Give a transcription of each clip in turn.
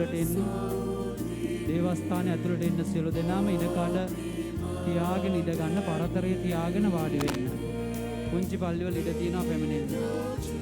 ඇතුළට එන්න. දේවස්ථානයේ ඇතුළට එන්න සියලු දෙනාම ඉඩකඩ තියාගෙන ඉඳ ගන්න, පරතරය තියාගෙන වාඩි වෙන්න. පුංචි පල්ලිවල ඉඩ තියෙනවා පැමිණෙන්න.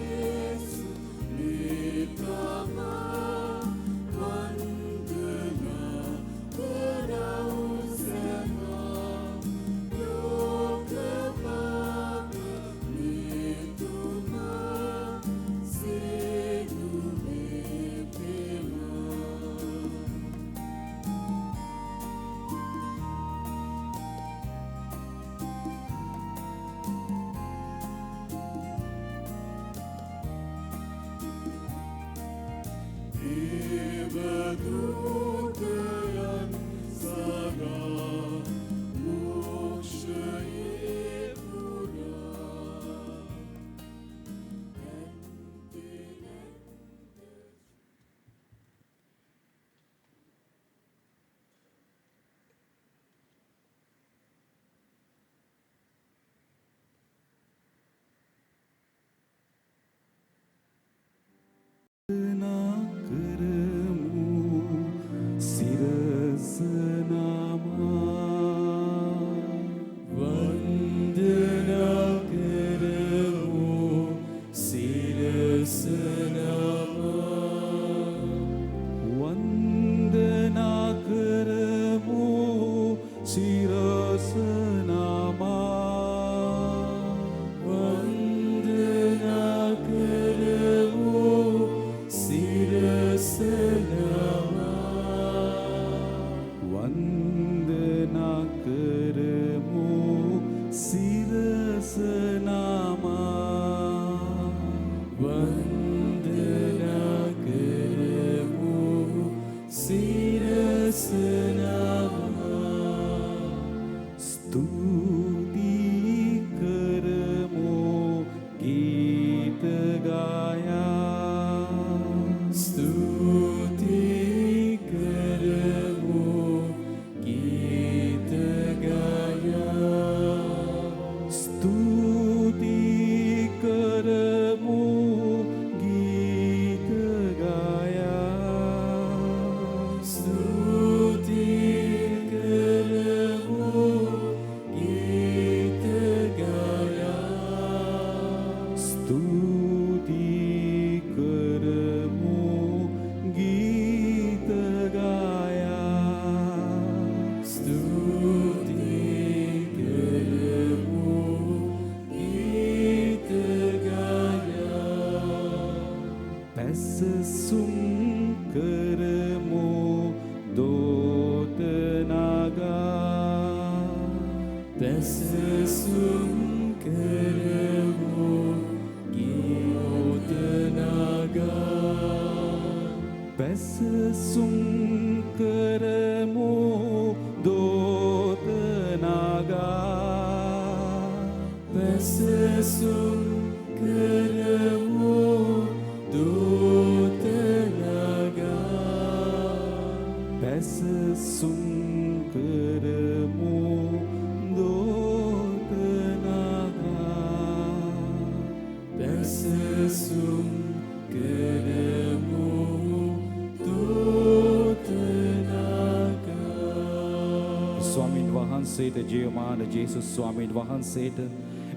ජීවමාන ජේසුස් ස්වාමීන් වහන්සේට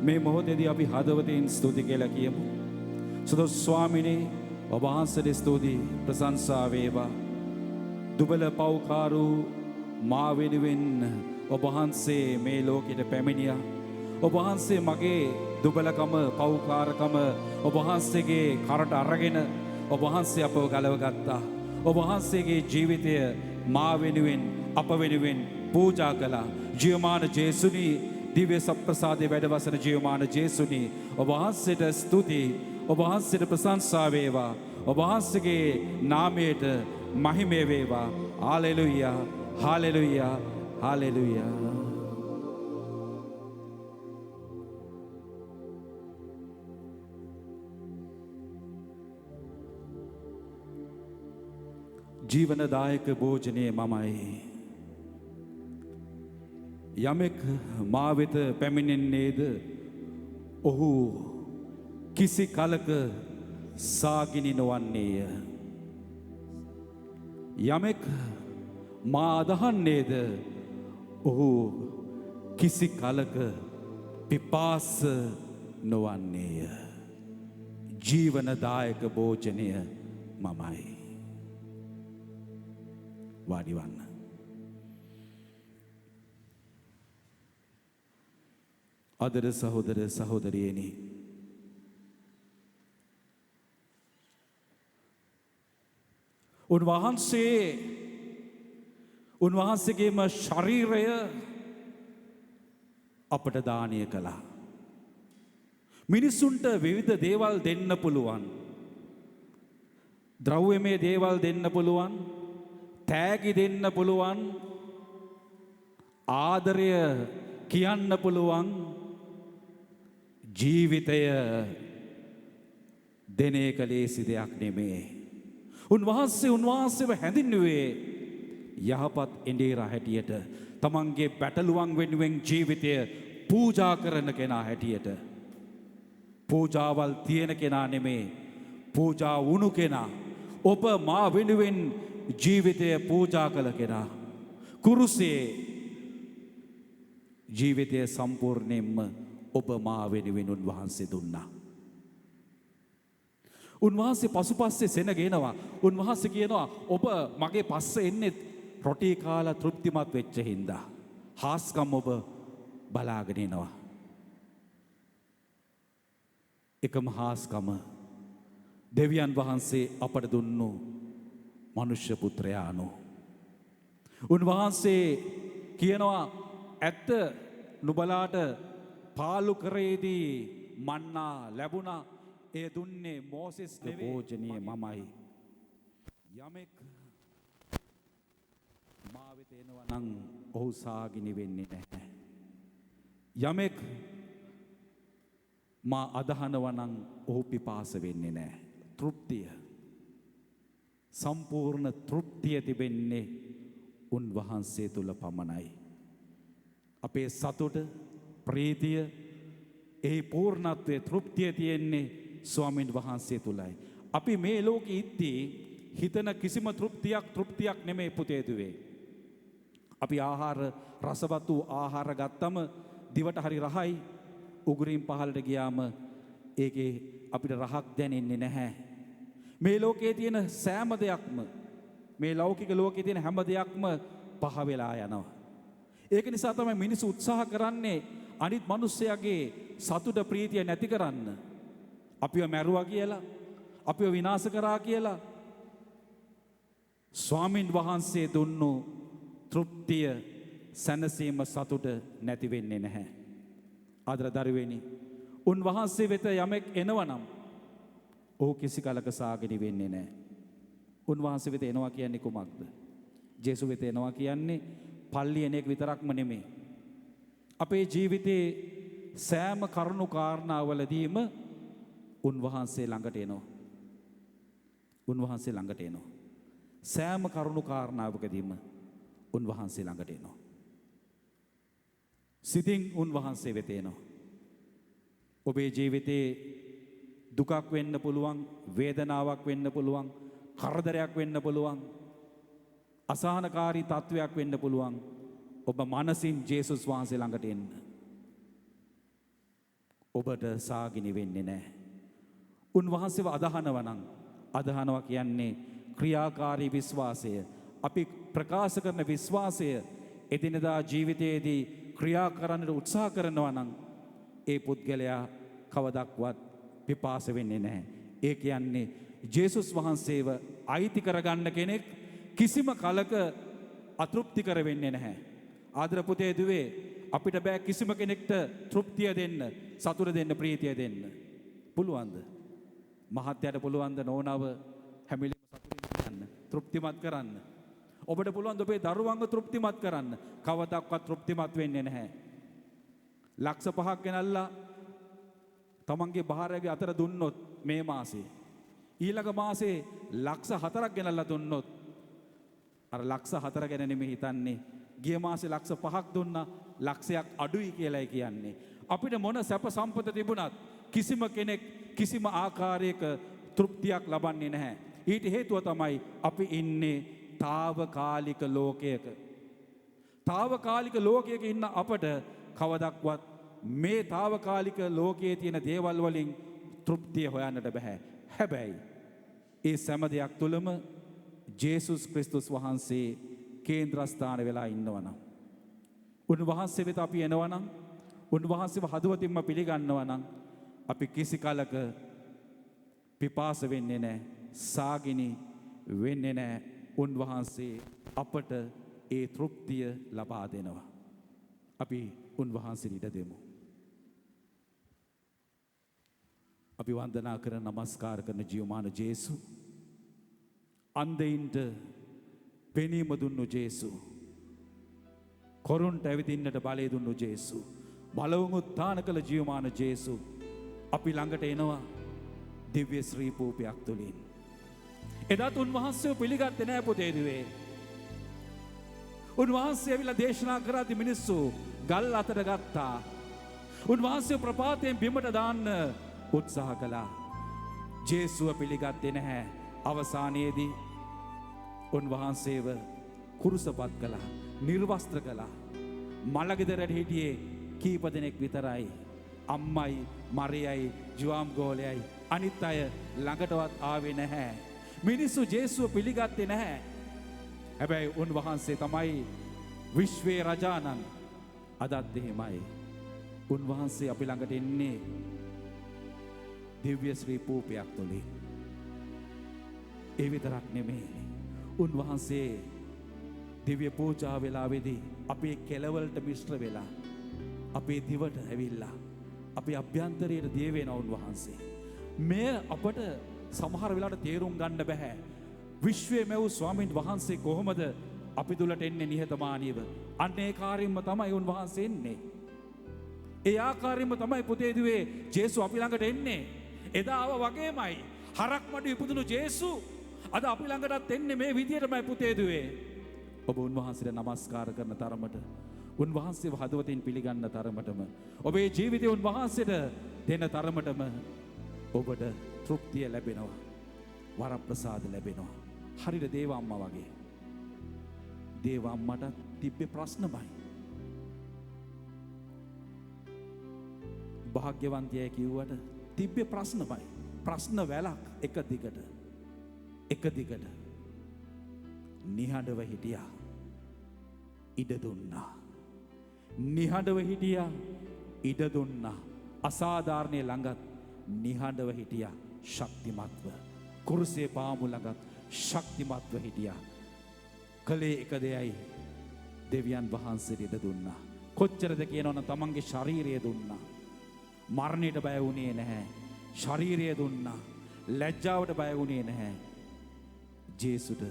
මේ මොහොතේදී අපි හදවතින් ස්තුති කියලා කියමු. සුදොස් ස්වාමීනි, ඔබ වහන්සේට ස්තුති ප්‍රශංසා වේවා. දුබල පව්කාරු මා වෙනුවෙන් ඔබ වහන්සේ මේ ලෝකෙට පැමිණියා. ඔබ වහන්සේ මගේ දුබලකම, පව්කාරකම ඔබ වහන්සේගේ කරට අරගෙන ඔබ වහන්සේ අපව ගලවගත්තා. ඔබ වහන්සේගේ ජීවිතය මා වෙනුවෙන්, අප වෙනුවෙන් පූජා කළා. ජීවමාන ජේසුනි, දිව්‍ය සප්‍රසාදයේ වැඩවසන ජීවමාන ජේසුනි, ඔබ වහන්සේට ස්තුති, ඔබ වහන්සේට ප්‍රශංසා වේවා. ඔබ වහන්සේගේ නාමයට මහිමය වේවා. Hallelujah, hallelujah, hallelujah. ජීවනදායක භෝජනය මමයි. යමෙක් මා වෙත පැමිණෙන්නේද ඔහු කිසි කලක සාගිනි නොවන්නේය. යමෙක් මා අදහන්නේද ඔහු කිසි කලක පිපාස නොවන්නේය. ජීවනදායක භෝජනය මමයි. වාඩිවන්න. අදර සහෝදර සහෝදරියනි, උන්වහන්සේගේම ශරීරය අපට දානය කළා. මිනිසුන්ට විවිධ දේවල් දෙන්න පුළුවන්. ද්‍රව්‍යමය දේවල් දෙන්න පුළුවන්. තෑගි දෙන්න පුළුවන්. ආදරය කියන්න පුළුවන්. ජීවිතය දෙන එක ලේසි දෙයක් නෙමේ. උන්වහන්සේව හැඳින්නුවේ යහපත් එඬේරා හැටියට, තමන්ගේ බැටළුවන් වෙනුවෙන් ජීවිතය පූජා කරන කෙනා හැටියට. පූජාවල් තියෙන කෙනා නෙමේ, පූජා වුණු කෙනා. ඔබ මා වෙනුවෙන් ජීවිතය පූජා කළ කෙනා. කුරුසේ ජීවිතය සම්පූර්ණයෙන්ම ඔබ මා වෙනුවෙන් උන්වහන්සේ දුන්නා. උන්වහන්සේ පසුපස්සේ සෙනගෙනවා. උන්වහන්සේ කියනවා ඔබ මගේ පස්සේ එන්නේ රොටි කාලා තෘප්තිමත් වෙච්ච හින්දා. හාස්කම් ඔබ බලාගෙන එනවා. එකම හාස්කම දෙවියන් වහන්සේ අපට දුන්නු මනුෂ්‍ය පුත්‍රයානු. උන්වහන්සේ කියනවා ඇත්ත නුබලාට පාලු කරේදී මන්නා ලැබුණා. එය දුන්නේ මෝසෙස් නෙවෙයි, භෝජනීය මමයි. යමෙක් මා වෙත එනවා නම් ඔහු සාගිනි වෙන්නේ නැහැ. යමෙක් මා අදහනවා නම් ඔහු පිපාස වෙන්නේ නැහැ. තෘප්තිය, සම්පූර්ණ තෘප්තිය තිබෙන්නේ උන්වහන්සේ තුල පමණයි. අපේ සතුට, ප්‍රීතිය, ඒ පූර්ණත්වයේ තෘප්තිය තියෙන්නේ ස්වාමීන් වහන්සේ තුලයි. අපි මේ ලෝකෙ ඉද්දී හිතන කිසිම තෘප්තියක් නෙමෙයි පුතේ දුවේ. අපි ආහාර, රසවත් වූ ආහාර ගත්තම දිවට හරි රහයි. උගුරින් පහළට ගියාම ඒකේ අපිට රහක් දැනෙන්නේ නැහැ. මේ ලෝකයේ තියෙන සෑම දෙයක්ම, මේ ලෞකික ලෝකයේ තියෙන හැම දෙයක්ම පහ වෙලා යනවා. ඒක නිසා තමයි මිනිස්සු උත්සාහ කරන්නේ අනිත් මිනිස්සයාගේ සතුට, ප්‍රීතිය නැති කරන්න. අපිව මැරුවා කියලා, අපිව විනාශ කරා කියලා. ස්වාමින් වහන්සේ දුන්නු තෘප්තිය, සැනසීම, සතුට නැති වෙන්නේ නැහැ. ආදර දරුවෙනි, උන්වහන්සේ වෙත යමෙක් එනවනම් ඔහු කිසි කලක සාගිනි වෙන්නේ නැහැ. උන්වහන්සේ වෙත එනවා කියන්නේ කුමක්ද? ජේසුස් වෙත එනවා කියන්නේ පල්ලි එන එක විතරක්ම නෙමෙයි. අපේ ජීවිතේ සෑම කරුණු කාරණාවලදීම උන්වහන්සේ ළඟට එනවා. උන්වහන්සේ ළඟට එනවා. සෑම කරුණු කාරණාවකදීම උන්වහන්සේ ළඟට එනවා. සිතින් උන්වහන්සේ වෙත එනවා. ඔබේ ජීවිතේ දුකක් වෙන්න පුළුවන්, වේදනාවක් වෙන්න පුළුවන්, කරදරයක් වෙන්න පුළුවන්, අසහනකාරී තත්වයක් වෙන්න පුළුවන්. ඔබ මනසින් ජේසුස් වහන්සේ ළඟට එන්න. ඔබට සාගිනි වෙන්නේ නැහැ. උන්වහන්සේව අදහනවා කියන්නේ ක්‍රියාකාරී විශ්වාසය. අපි ප්‍රකාශ කරන විශ්වාසය එදිනදා ජීවිතයේදී ක්‍රියා කරන්නට උත්සාහ කරනවා නම් ඒ පුද්ගලයා කවදක්වත් පිපාස වෙන්නේ නැහැ. ඒ කියන්නේ ජේසුස් වහන්සේව අයිති කරගන්න කෙනෙක් කිසිම කලක අතෘප්ති කර වෙන්නේ නැහැ. ආදර පුතේ දුවේ, අපිට බෑ කිසිම කෙනෙක්ට තෘප්තිය දෙන්න, සතුට දෙන්න, ප්‍රීතිය දෙන්න. පුළුවන්ද? මහත්යට පුළුවන්ද නෝනව හැමිලෙම සතුටින් කරන්න, තෘප්තිමත් කරන්න? ඔබට පුළුවන් ඔබේ දරුවන්ව තෘප්තිමත් කරන්න? කවදාවත් තෘප්තිමත් වෙන්නේ නැහැ. ලක්ෂ 5ක් ගෙනල්ලා තමන්ගේ භාර්යාවගේ අතර දුන්නොත් මේ මාසේ, ඊළඟ මාසේ ලක්ෂ 4ක් ගෙනල්ලා දුන්නොත් අර ලක්ෂ 4 ගැන නෙමෙයි හිතන්නේ. ගිය මාසේ ලක්ෂ 5ක් දුන්නා, ලක්ෂයක් අඩුයි කියලායි කියන්නේ. අපිට මොන සැප සම්පත තිබුණත් කිසිම කෙනෙක් කිසිම ආකාරයක තෘප්තියක් ලබන්නේ නැහැ. ඊට හේතුව තමයි අපි ඉන්නේ తాවකාලික ලෝකයක తాවකාලික ලෝකයක ඉන්න අපට කවදක්වත් මේ తాවකාලික ලෝකයේ තියෙන දේවල් වලින් තෘප්තිය හොයන්නට බෑ. හැබැයි ඒ සෑම දෙයක් තුළම ජේසුස් ක්‍රිස්තුස් වහන්සේ කේන්ද්‍රස්ථාන වෙලා ඉන්නවනම්, උන්වහන්සේ වෙත අපි එනවනම්, උන්වහන්සේව හදවතින්ම පිළිගන්නවනම් අපි කිසි කලක පිපාස වෙන්නේ නැහැ, සාගිනි වෙන්නේ නැහැ. උන්වහන්සේ අපට ඒ තෘප්තිය ලබා දෙනවා. අපි උන්වහන්සේට ඉඩ දෙමු. අපි වන්දනා කරන නමස්කාර කරන ජීවමාන ජේසු, අන්ධයින්ට පෙනීම දුන්නු ජේසු, කොරුන්ට ඇවිදින්නට බලය දුන්නු ජේසු, බලවුන් උත්ථාන කළ ජීවමාන ජේසු අපි ළඟට එනවා දිව්‍ය ශ්‍රී පූපයක් තුලින්. එදාත් උන්වහන්සේව පිළිගත්තේ නැහැ පුතේ දුවේ. උන්වහන්සේ ඇවිල්ලා දේශනා කරද්දී මිනිස්සු ගල් අතට ගත්තා. උන්වහන්සේ ප්‍රපාතයෙන් බිමට දාන්න උත්සාහ කළා. ජේසුව පිළිගත්තේ නැහැ. අවසානයේදී උන්වහන්සේව කුරුසපත් කළා, නිර්වස්ත්‍ර කළා. මලගෙදරට හිටියේ කීප දෙනෙක් විතරයි. අම්මයි, මරියයි, ජුවාම් ගෝලයයි. අනිත් අය ළඟටවත් ආවේ නැහැ. මිනිස්සු ජේසුව පිළිගත්තේ නැහැ. හැබැයි උන්වහන්සේ තමයි විශ්වයේ රජාණන්. අදත් එහෙමයි. උන්වහන්සේ අපි ළඟට එන්නේ දිව්‍ය ශ්‍රී පූපයක් තුලින්. ඒ විතරක් නෙමෙයි. උන්වහන්සේ දිව්‍ය පූජා වෙලාවේදී අපේ කෙළවලට මිශ්‍ර වෙලා අපේ දිවට ඇවිල්ලා අපේ අභ්‍යන්තරයට දිය වෙන උන්වහන්සේ. මෙය අපට සමහර වෙලාවට තේරුම් ගන්න බෑ. විශ්වයේ මෙව් ස්වාමීන් වහන්සේ කොහොමද අපි තුලට එන්නේ නිහතමානීව? අන්න ඒ කාර්යෙම තමයි උන්වහන්සේ එන්නේ. ඒ ආකාරයෙන්ම තමයි පුතේ දුවේ ජේසු අපි ළඟට එන්නේ. එදා ආව වගේමයි හරක් මඩු ඉපදුණු ජේසු අද අපි ළඟටත් එන්නේ මේ විදියටමයි පුතේ දුවේ. ඔබ උන්වහන්සේට නමස්කාර කරන තරමට, උන්වහන්සේව හදවතින් පිළිගන්න තරමටම, ඔබේ ජීවිතය උන්වහන්සේට දෙන තරමටම ඔබට තෘප්තිය ලැබෙනවා, වරප්‍රසාද ලැබෙනවා. හරියට දේව අම්මා වගේ. දේව අම්මට තිබ්බේ ප්‍රශ්නමයි. භාග්‍යවන්තයයි කිව්වට තිබ්බේ ප්‍රශ්නමයි. ප්‍රශ්න වැලක් එක දිගට නිහඬව හිටියා, ඉඩ දුන්නා. නිහඬව හිටියා, ඉඩ දුන්නා. අසාධාරණයේ ළඟත් නිහඬව හිටියා, ශක්තිමත්ව. කුරුසේ පාමු ළඟත් ශක්තිමත්ව හිටියා. කලේ එක දෙයයි, දෙවියන් වහන්සේට ඉඩ දුන්නා. කොච්චරද කියනවනම් තමන්ගේ ශරීරය දුන්නා. මරණයට බය වුණේ නැහැ. ශරීරය දුන්නා. ලැජ්ජාවට බය වුණේ නැහැ. ජේසුට,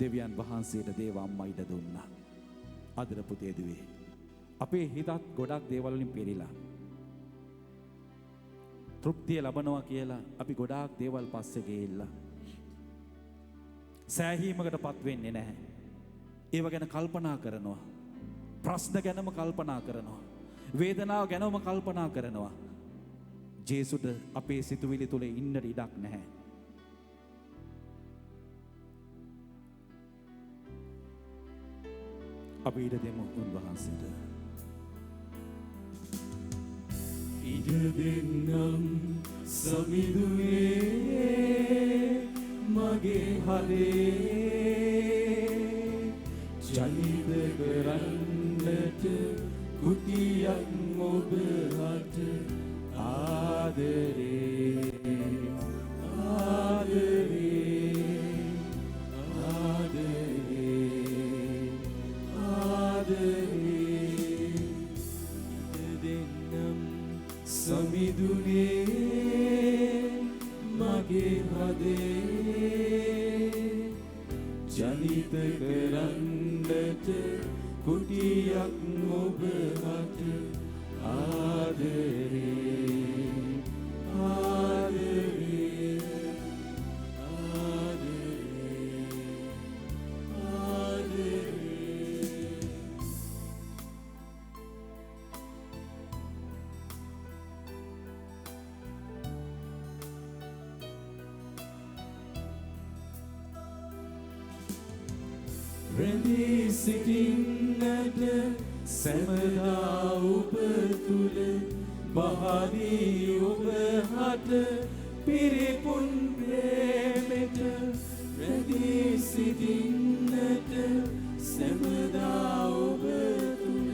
දෙවියන් වහන්සේට දේව අම්මා ඉඩ දුන්නා. අදට පුතේ දුවේ අපේ හිතත් ගොඩක් දේවල් වලින් පිරීලා තෘප්තිය ලබනවා කියලා අපි ගොඩාක් දේවල් පස්සේ ගිහිල්ලා සෑහීමකටපත් වෙන්නේ නැහැ. ඒව ගැන කල්පනා කරනවා. ප්‍රශ්න ගැනම කල්පනා කරනවා. වේදනාව ගැනම කල්පනා කරනවා. ජේසුට අපේ සිතුවිලි තුල ඉන්නට ඉඩක් නැහැ. අපි ඉඩ දෙමු උන්වහන්සේට. ඉඩ දෙන්නම් සමිඳුනේ මගේ හදේ, ජනිත කරන්නට කුටියක් ඔබ හට ආදරේ ආදරේ ආදරේ ආදරේ. ඉඩ දෙන්නම් සමිඳුනේ මගේ හදේ, ජනිත කරන්නට කුටියක් ඔබ හට ආදරේ ආදරේ ආදරේ ආදරේ. රැඳී සිටින්නට සැමදා ඔබ තුල පහදී ඔබ හට පිරිපුන් ප්‍රේමෙට රැඳී සිටින්නට සැමදා ඔබ තුල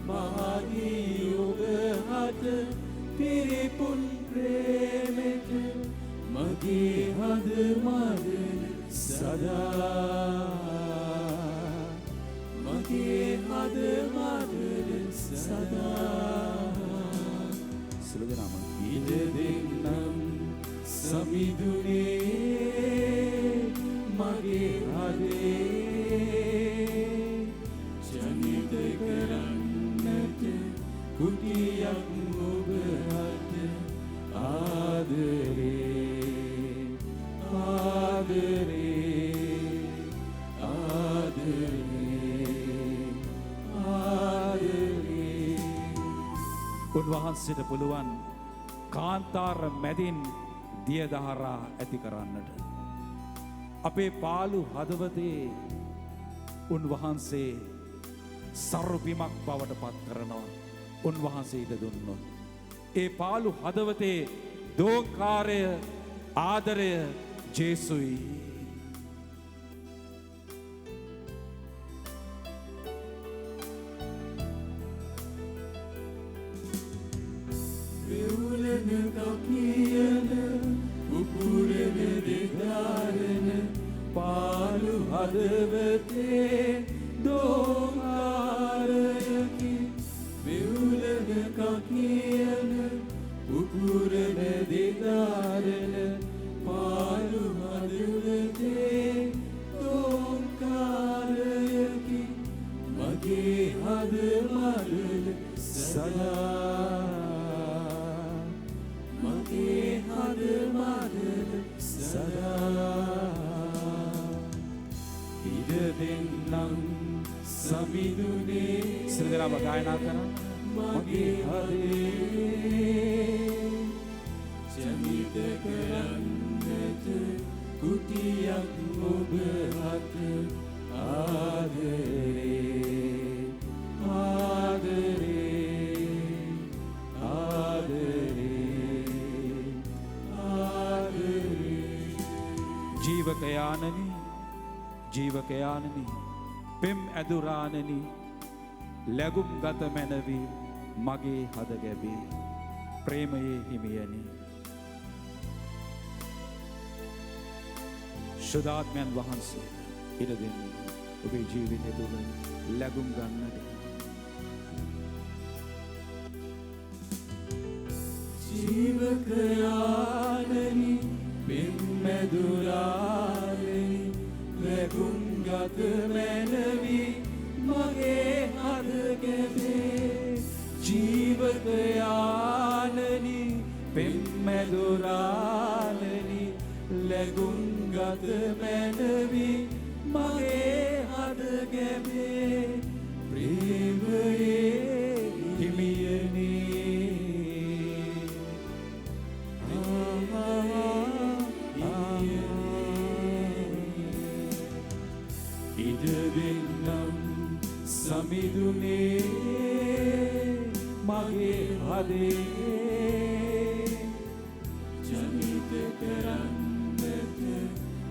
පහදී ඔබ හට පිරිපුන් ප්‍රේමෙට මගේ හද මදන සදා මගේ හද මදන සදා සිළු දෙනාම ඉඩ දෙන්නම් සමිඳුනේ මගේ හදේ ජනිත කරන්නට කුටියක් ඔබ හට ආදරේ ආදරේ ආදරේ ආදරේ උන්වහන්සේට පුළුවන් කාන්තාර මැදින් දියදහරා ඇති කරන්නට අපේ පාළු හදවතේ උන්වහන්සේ සරුබිමක් බවට පත් කරනවා උන්වහන්සේට දුන්නොත් ඒ පාළු හදවතේ දෝංකාරය ආදරය ජේසුයි වෙවුලන කකියන උකුරෙන දෙදාරන පාළු හදවතේ දෝංකාරයකි වෙවුලන කකියන උකුරෙන දෙදාරන පාළු හදවතේ දෝංකාරයකි මගේ හද මරල සදා මගේ හද මරල සදා ඉඩ දෙන්නම් සමිඳුනේ සිළු දෙනාම ගායනා කරන්න මගේ හදේ ජනිත කරන්නට කුටියක් ඔබ හට ආදරේ ආදරේ ආදරේ ආදරේ ජීවකයානනි ජීවකයානනි පෙම් ඇදුරානනි ලැගුම් ගත මැනවි මගේ හද ගැබේ ප්‍රේමයේ හිමියනි ශුද්ධාත්මයන් වහන්සේ ඉඩ දෙන්න ඔබේ ජීවිතය තුළ ලැගුම් ගන්නට ජීවකයානනි පෙම්මැදුරානනි ලැබුම් ගත මැනවි මගේ හද ගැබේ ජීවකයානනි පෙම්මැදුරානනි ලැබුම් ගත මැනවි මගේ හද ගැබේ ප්‍රේමයේ හිමියනේ ඉඩ දෙන්නම් සමිඳුනේ මගේ හදේ ජනිත කරන්නට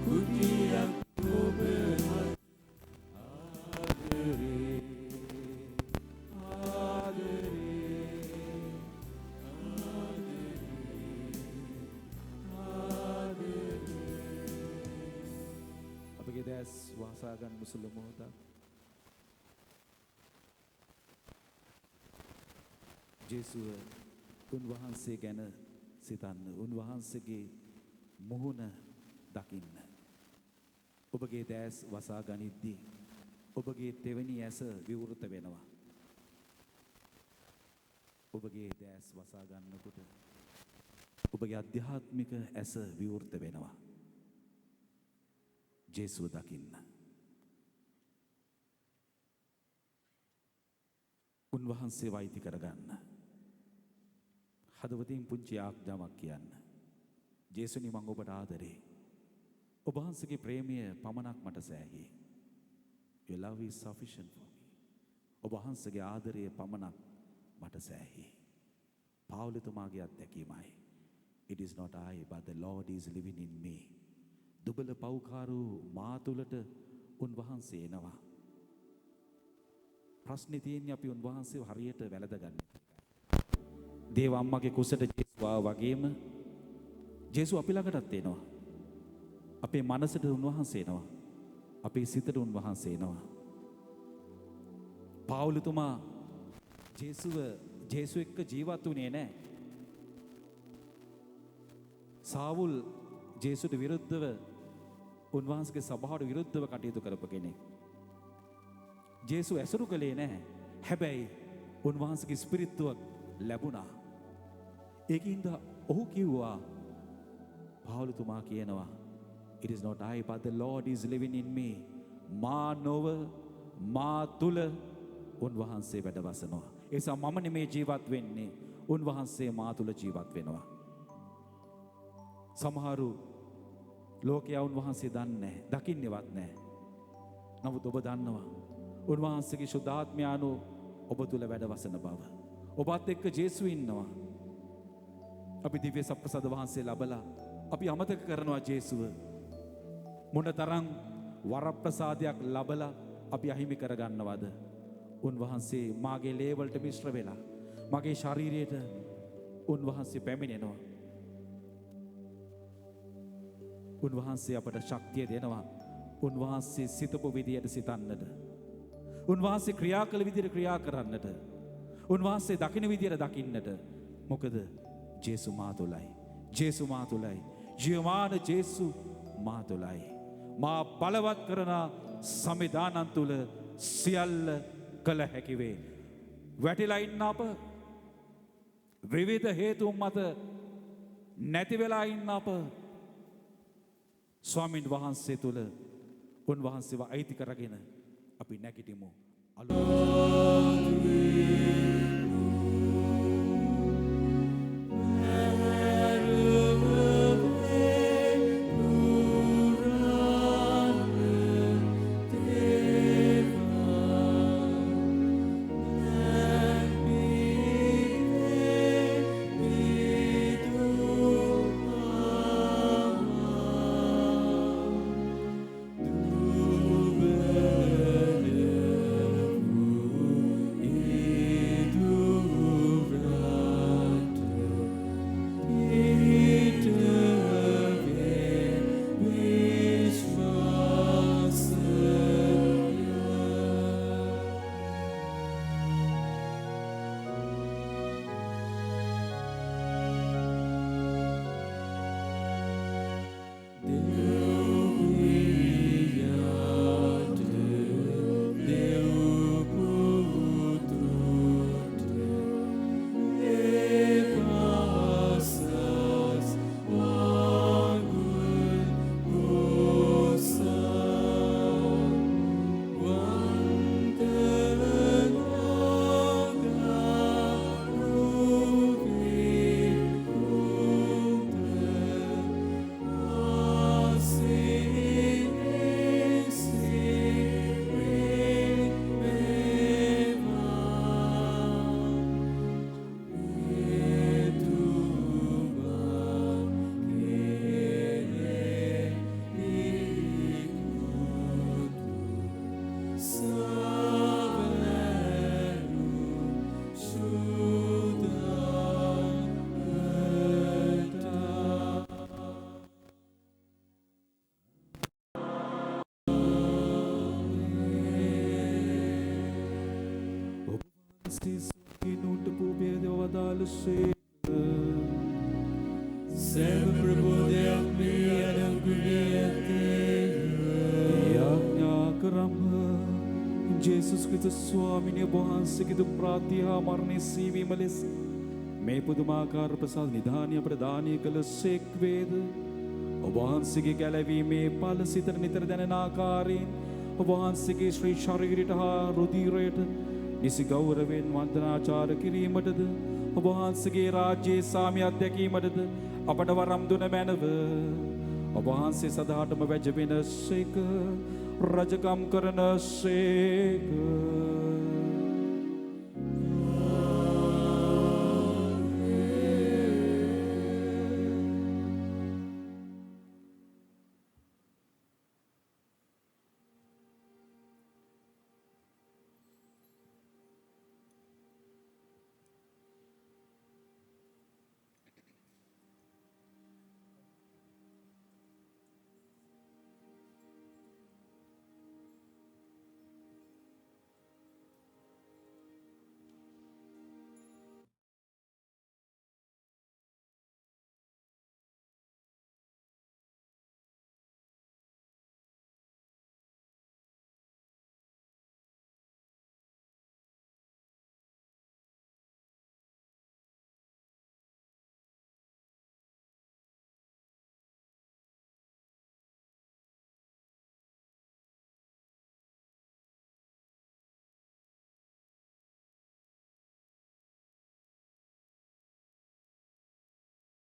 කුටියක් ඔබ ආදරේ අපගේ දැස් වහසා ගන්න මුසුළු මොහොතක් ජේසුව උන්වහන්සේ ගැන සිතන්න උන්වහන්සේගේ මුහුණ දකින්න ඔබගේ දැස් වසා ගනිද්දී ඔබගේ තෙවැනි ඇස විවෘත වෙනවා ඔබගේ දැස් වසා ගන්නකොට ඔබගේ අධ්‍යාත්මික ඇස විවෘත වෙනවා ජේසුව දකින්න උන්වහන්සේ වෛති කරගන්න හදවතින් පුංචි ආඥාවක් කියන්න ජේසුනි මම ඔබට ආදරේ ඔබ වහන්සේගේ ප්‍රේමය පමණක් මට සෑහි Your love is sufficient for me. ඔබ වහන්සේගේ ආදරය පමණක් මට සෑහි. පාවුලතුමාගේ අත්දැකීමයි. It is not I, but the Lord is living in me. දුබල පව්කාරු මා තුළට උන්වහන්සේ එනවා. ප්‍රශ්නේ තියෙන්නේ අපි උන්වහන්සේව හරියට වැළඳගන්න. දේව අම්මගේ කුසට ජේසුස් ආවා වගේම ජේසුස් අපි ළඟටත් එනවා. අපේ මනසට උන්වහන්සේ එනවා. අපේ සිතට උන්වහන්සේ එනවා. පාවුලතුමා ජේසුස් එක්ක ජීවත් වුණේ නැහැ. සාවුල් ජේසුට විරුද්ධව උන්වහන්සේගේ සභාවට විරුද්ධව කටයුතු කරපු කෙනෙක්. ජේසුස් ඇසුරු කළේ නැහැ. හැබැයි උන්වහන්සේගේ ස්පිරිත්තුවක් ලැබුණා. ඒකින්ද ඔහු කිව්වා පාවුලතුමා කියනවා It is not I, but the Lord is living in me. මා නොව මා තුල උන්වහන්සේ වැඩ වසනවා. ඒ නිසා මම නෙමේ ජීවත් වෙන්නේ. උන්වහන්සේ මා තුල ජීවත් වෙනවා. සමහරු ලෝකයා උන්වහන්සේ දන්නේ නැහැ, දකින්නේවත් නැහැ. නමුත් ඔබ දන්නවා උන්වහන්සේගේ සුද්ධාත්මය අනුව ඔබ තුල වැඩ වසන බව. ඔබත් එක්ක ජේසුස් ඉන්නවා. අපි දිව්‍ය සප්‍රසාද වහන්සේ ලබලා අපි අමතක කරනවා ජේසුව. මොනතරම් වරප්‍රසාදයක් ලබලා අපි අහිමි කරගන්නවද? උන්වහන්සේ මාගේ ලේ වලට මිශ්‍ර වෙලා මගේ ශරීරයට උන්වහන්සේ පැමිණෙනවා. උන්වහන්සේ අපට ශක්තිය දෙනවා. උන්වහන්සේ සිතපු විදියට සිතන්නට. උන්වහන්සේ ක්‍රියා කළ විදියට ක්‍රියා කරන්නට. උන්වහන්සේ දකින විදියට දකින්නට. මොකද ජේසුස් මා තුලයි. ජේසුස් මා තුලයි. ජීවමාන ජේසුස් මා තුලයි. මා බලවත් කරන සමිදානන් තුල සියල්ල කළ හැකි වේ. වැටිලා ඉන්න අප විවිධ හේතුන් මත නැති වෙලා ඉන්න අප ස්වාමීන් වහන්සේ තුල උන්වහන්සේව අයිති කරගෙන අපි නැගිටිමු. सर्व प्रबोधे अपने ජේසුස් ක්‍රිස්තුස් ස්වාමිනේ වහන්සේගේ දුක් ප්‍රාතිහා මරණේ සීවීම ලෙස මේ පුදුමාකාර ප්‍රසාද නිධානිය අපට දානය කළ සේක් වේද. ඔබ වහන්සේගේ ගැලවීමේ ඵල සිතට නිතර දැනෙන ආකාරයෙන් ඔබ වහන්සේගේ ශ්‍රී ශරීරයට හා රුධිරයට නිසි ගෞරවයෙන් වන්දනාචාර කිරීමටද ඔබ වහන්සේගේ රාජ්‍යයේ සාමය අත්දැකීමටද අපට වරම් දුන මැනව. ඔබ වහන්සේ සදාටම වැජ වෙන සේක. රජකම් කරන සේක